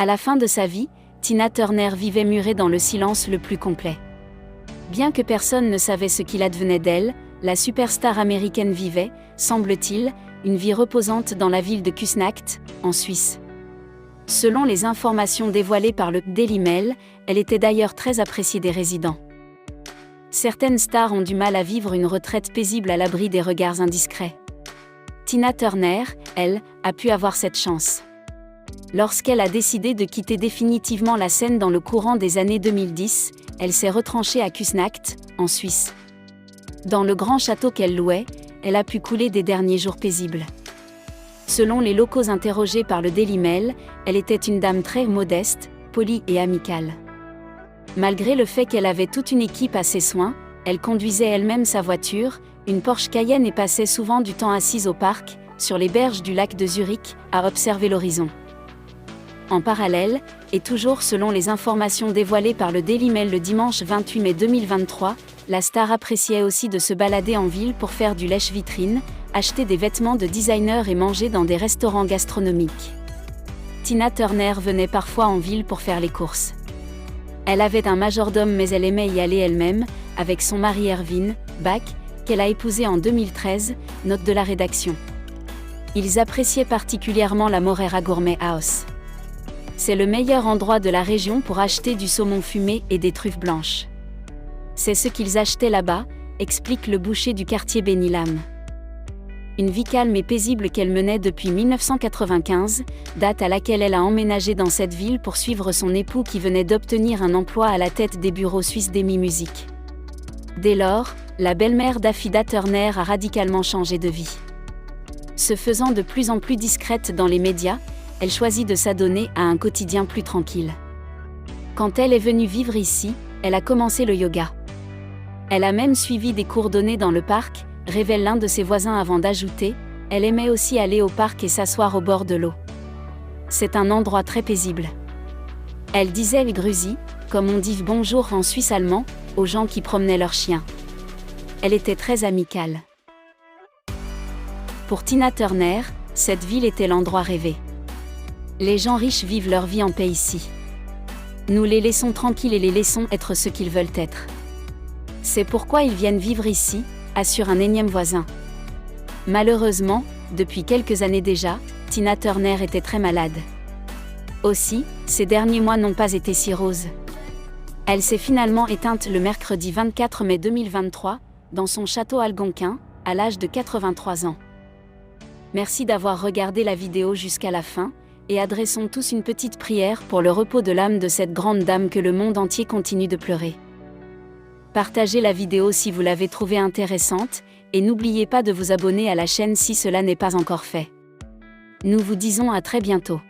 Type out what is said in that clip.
À la fin de sa vie, Tina Turner vivait murée dans le silence le plus complet. Bien que personne ne savait ce qu'il advenait d'elle, la superstar américaine vivait, semble-t-il, une vie reposante dans la ville de Küsnacht, en Suisse. Selon les informations dévoilées par le Daily Mail, elle était d'ailleurs très appréciée des résidents. Certaines stars ont du mal à vivre une retraite paisible à l'abri des regards indiscrets. Tina Turner, elle, a pu avoir cette chance. Lorsqu'elle a décidé de quitter définitivement la scène dans le courant des années 2010, elle s'est retranchée à Küsnacht, en Suisse. Dans le grand château qu'elle louait, elle a pu couler des derniers jours paisibles. Selon les locaux interrogés par le Daily Mail, elle était une dame très modeste, polie et amicale. Malgré le fait qu'elle avait toute une équipe à ses soins, elle conduisait elle-même sa voiture, une Porsche Cayenne, et passait souvent du temps assise au parc, sur les berges du lac de Zurich, à observer l'horizon. En parallèle, et toujours selon les informations dévoilées par le Daily Mail le dimanche 28 mai 2023, la star appréciait aussi de se balader en ville pour faire du lèche-vitrine, acheter des vêtements de designer et manger dans des restaurants gastronomiques. Tina Turner venait parfois en ville pour faire les courses. Elle avait un majordome, mais elle aimait y aller elle-même, avec son mari Erwin Bach, qu'elle a épousé en 2013, note de la rédaction. Ils appréciaient particulièrement la Morera Gourmet House. C'est le meilleur endroit de la région pour acheter du saumon fumé et des truffes blanches. C'est ce qu'ils achetaient là-bas, explique le boucher du quartier Benilam. Une vie calme et paisible qu'elle menait depuis 1995, date à laquelle elle a emménagé dans cette ville pour suivre son époux qui venait d'obtenir un emploi à la tête des bureaux suisses d'EMI Music. Dès lors, la belle-mère d'Affida Turner a radicalement changé de vie. Se faisant de plus en plus discrète dans les médias, elle choisit de s'adonner à un quotidien plus tranquille. Quand elle est venue vivre ici, elle a commencé le yoga. Elle a même suivi des cours donnés dans le parc, révèle l'un de ses voisins avant d'ajouter, elle aimait aussi aller au parc et s'asseoir au bord de l'eau. C'est un endroit très paisible. Elle disait Grüezi, comme on dit bonjour en suisse allemand, aux gens qui promenaient leurs chiens. Elle était très amicale. Pour Tina Turner, cette ville était l'endroit rêvé. Les gens riches vivent leur vie en paix ici. Nous les laissons tranquilles et les laissons être ce qu'ils veulent être. C'est pourquoi ils viennent vivre ici, assure un énième voisin. Malheureusement, depuis quelques années déjà, Tina Turner était très malade. Aussi, ces derniers mois n'ont pas été si roses. Elle s'est finalement éteinte le mercredi 24 mai 2023, dans son château algonquin, à l'âge de 83 ans. Merci d'avoir regardé la vidéo jusqu'à la fin, et adressons tous une petite prière pour le repos de l'âme de cette grande dame que le monde entier continue de pleurer. Partagez la vidéo si vous l'avez trouvée intéressante, et n'oubliez pas de vous abonner à la chaîne si cela n'est pas encore fait. Nous vous disons à très bientôt.